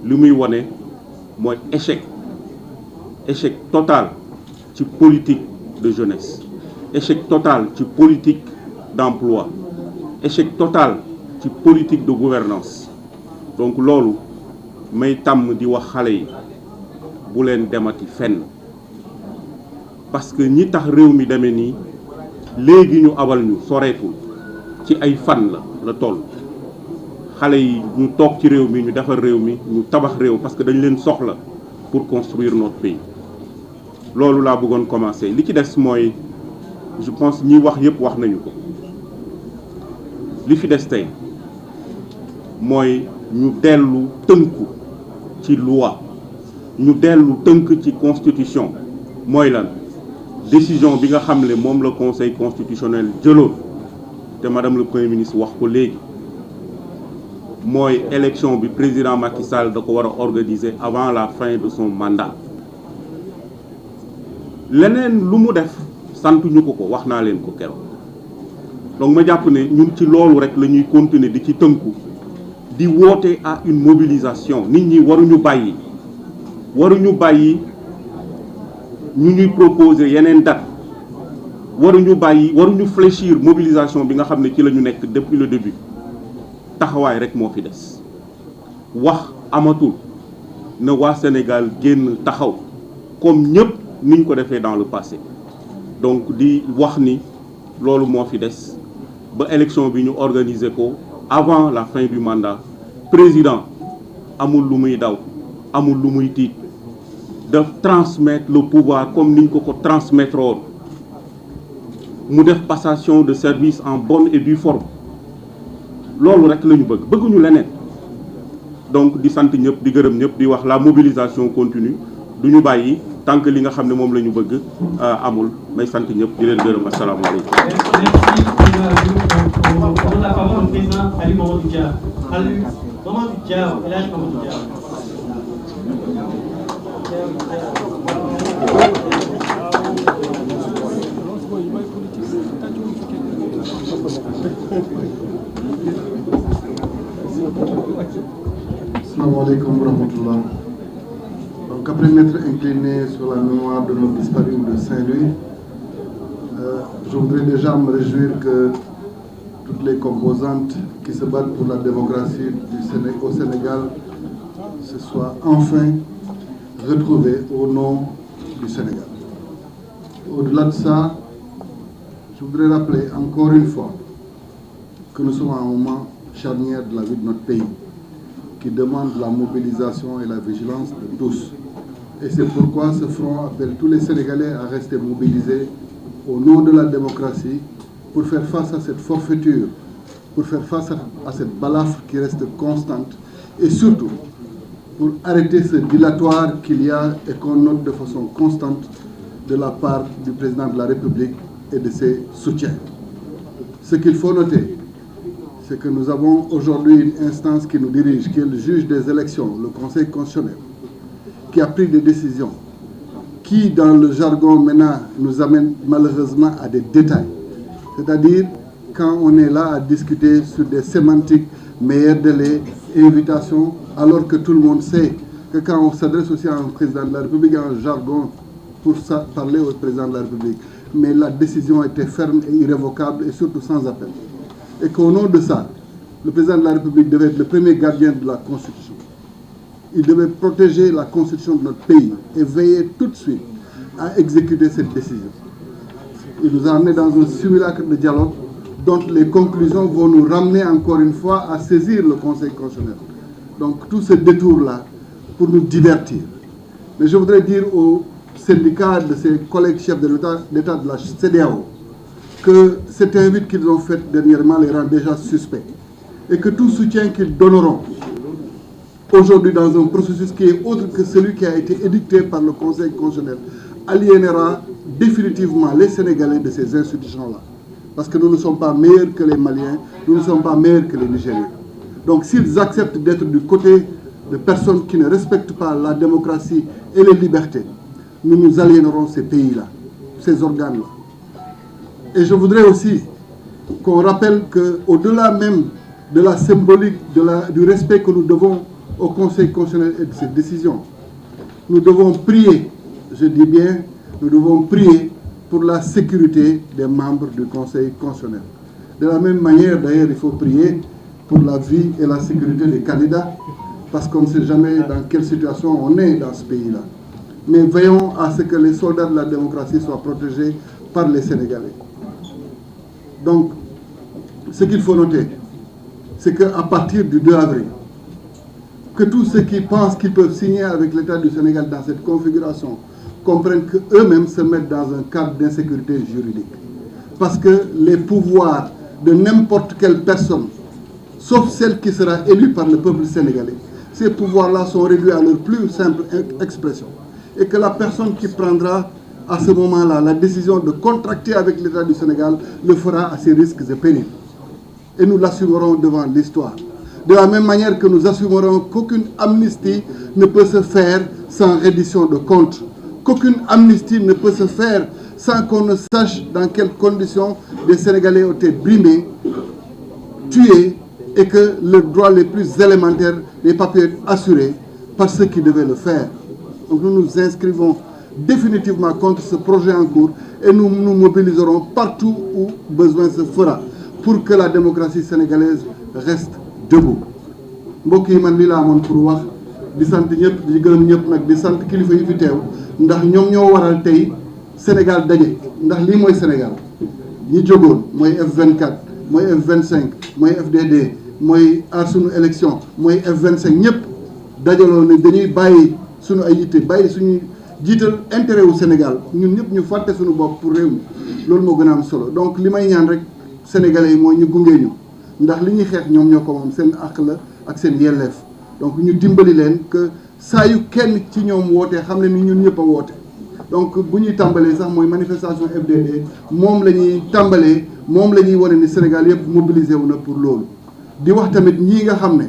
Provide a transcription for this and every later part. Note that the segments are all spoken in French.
li muy wone mooy échec total ci politique de jeunesse, échec total ci politique d'emploi, échec total ci politique de gouvernance. Donc loolu may tàmm di wax xale yi bu leen demati fenn, parce que ñi tax réew mi demee nii léegi ñu abal ñu soreetul ci ay fan la toll. xale yi ñu toog ci réew mi, ñu defar réew mi, ñu tabax réew, parce que dañ leen soxla pour construire notre pays. loolu laa bëggoon commencer. Li ci des mooy je pense ñi wax yëpp wax nañu ko. li fi des tey mooy ñu dellu tënku ci loi, ñu dellu tënk ci constitution. mooy lan décision bi nga xam ne moom la conseil constitutionnel jëloon te madame le premier ministre wax ko léegi, mooy élection bi président Macky Sall da ko war a organiser avant la fin de son mandat. leneen lu mu def santuñu ko wax naa leen ko keroog. donc ma jàpp ne ñun ci loolu rek la ñuy continuer di ci tënku, di woote à une mobilisation. nit ñi waruñu bàyyi ñu ñuy proposer yeneen date, waruñu fléchir mobilisation bi nga xam ne ci la ñu nekk depuis le début. taxawaay rek moo fi des, wax amatul, na waa Sénégal génn taxaw comme ñëpp niñ ko defee dans le passé. donc di wax ni loolu moo fi des ba élection bi ñu organiser ko avant la fin du mandat. président amul lu muy daw, amul lu muy tiit, de transmettre le pouvoir comme niñ ko transmettre woon, mu def passation de service en bonne et due forme. loolu rek la ñu bëgguñu leneen. donc di sant ñëpp, di gërëm ñëpp, di wax la mobilisation continue, du ñu bàyyi tant que li nga xam ne moom la ñu bëgg amul. may sant ñëpp di leen gërëm. asalaamaaleykum. Assalamu alaikum wa rahmatullah. Donc après m'être incliné sur la mémoire de nos disparus de Saint-Louis, je voudrais déjà me réjouir que toutes les composantes qui se battent pour la démocratie au Sénégal se soient enfin retrouvées au nom du Sénégal. Au-delà de ça, je voudrais rappeler encore une fois que nous sommes à un moment charnière de la vie de notre pays, qui demande la mobilisation et la vigilance de tous. Et c'est pourquoi ce front appelle tous les Sénégalais à rester mobilisés au nom de la démocratie pour faire face à cette forfaiture, pour faire face à cette balafre qui reste constante, et surtout pour arrêter ce dilatoire qu'il y a et qu'on note de façon constante de la part du président de la République et de ses soutiens. Ce qu'il faut noter, c'est que nous avons aujourd'hui une instance qui nous dirige, qui est le juge des élections, le Conseil constitutionnel, qui a pris des décisions, qui, dans le jargon maintenant, nous amène malheureusement à des détails. C'est-à-dire, quand on est là à discuter sur des sémantiques, meilleurs délais, invitations, alors que tout le monde sait que quand on s'adresse aussi à un président de la République, il y a un jargon pour parler au président de la République. Mais la décision était ferme et irrévocable et surtout sans appel. Et qu'au nom de ça, le président de la République devait être le premier gardien de la Constitution. Il devait protéger la Constitution de notre pays et veiller tout de suite à exécuter cette décision. Il nous a amenés dans un simulacre de dialogue dont les conclusions vont nous ramener encore une fois à saisir le Conseil constitutionnel. Donc tout ce détour-là pour nous divertir. Mais je voudrais dire aux syndicats de ses collègues chefs de l'État de la CEDEAO que cette invite qu'ils ont faite dernièrement les rend déjà suspects et que tout soutien qu'ils donneront aujourd'hui dans un processus qui est autre que celui qui a été édicté par le Conseil constitutionnel aliénera définitivement les Sénégalais de ces institutions-là. Parce que nous ne sommes pas meilleurs que les Maliens, nous ne sommes pas meilleurs que les Nigériens. Donc s'ils acceptent d'être du côté de personnes qui ne respectent pas la démocratie et les libertés, nous nous aliénerons ces pays-là, ces organes-là. Et je voudrais aussi qu'on rappelle qu'au-delà même de la symbolique, du respect que nous devons au Conseil constitutionnel et de ses décisions. Nous devons prier, je dis bien, nous devons prier pour la sécurité des membres du Conseil constitutionnel. De la même manière, d'ailleurs, il faut prier pour la vie et la sécurité des candidats, parce qu'on ne sait jamais dans quelle situation on est dans ce pays-là. Mais veillons à ce que les soldats de la démocratie soient protégés par les Sénégalais. Donc, ce qu'il faut noter, c'est qu'à partir du 2 avril, que tous ceux qui pensent qu'ils peuvent signer avec l'État du Sénégal dans cette configuration comprennent qu'eux-mêmes se mettent dans un cadre d'insécurité juridique. Parce que les pouvoirs de n'importe quelle personne, sauf celle qui sera élue par le peuple sénégalais, ces pouvoirs-là sont réduits à leur plus simple expression. Et que la personne qui prendra à ce moment-là la décision de contracter avec l'État du Sénégal le fera à ses risques et périls. Et nous l'assumerons devant l'histoire. De la même manière que nous assumerons qu'aucune amnistie ne peut se faire sans reddition de comptes, qu'aucune amnistie ne peut se faire sans qu'on ne sache dans quelles conditions les Sénégalais ont été brimés, tués, et que leurs droits les plus élémentaires n'aient pas pu être assurés par ceux qui devaient le faire. Donc nous nous inscrivons définitivement contre ce projet en cours et nous nous mobiliserons partout où besoin se fera pour que la démocratie sénégalaise reste debout. mbokk yi man li laa amoon pour wax di sant ñëpp di gërëm ñëpp nag di sant kilifa yi fi teew ndax ñoom ñoo waral tey Sénégal daje ndax lii mooy Sénégal ñi jógoon mooy F24 mooy F25 mooy FDD mooy aar sunu élection mooy F25 ñëpp dajaloo ne dañuy bàyyi sunu ay yitte bàyyi suñu jiital intérêt wu Sénégal ñun ñëpp ñu fàtte suñu bopp pour réew mi loolu moo gën a am solo donc li may ñaan rek sénégalais yi mooy ñu gunge ñu ndax li ñuy xeex ñoom ñoo ko moom seen àq la ak seen yelleef donc ñu dimbali leen que saa yu kenn ci ñoom wootee xam ne ni ñun ñëpp a woote donc bu ñuy tàmbalee sax mooy manifestation FDD moom la ñuy tàmbalee moom la ñuy wane ni Sénégal yëpp mobilisé wu na pour loolu di wax tamit ñii nga xam ne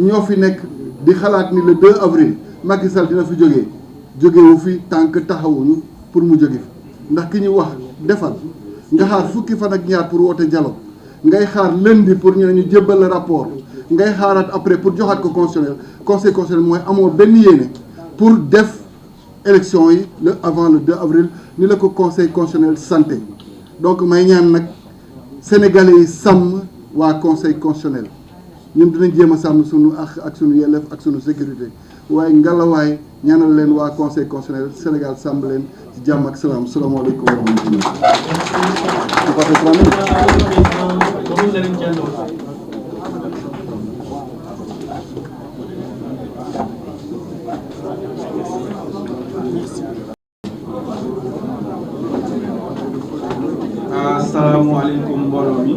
ñoo fi nekk di xalaat ni le 2 avril Macky Sall dina fi jógewu fi tant que taxawuñu pour mu jóge fi ndax ki ñu wax defal nga xaar fukki fan ak ñaar pour woote dialogue ngay xaar lundi pour ñu ne ñu jébbal le rapport ngay xaaraat après pour joxaat ko conseil constitutionnel mooy amoo benn yéene pour def élection yi avant le 2 avril ni la ko conseil constitutionnel santé donc may ñaan nag sénégalais yi sàmm waa conseil constitutionnel ñun dinañ jéem a sàmm sunu ak sunu yelleef ak sunu sécurité waaye ngalawaay ñaanal leen waa conseil constitutionnel Sénégal sàmm leen ci jàmm ak salaam salaamaaleykum wa rahmatulah. Asalaamaaleykum mbooloo mi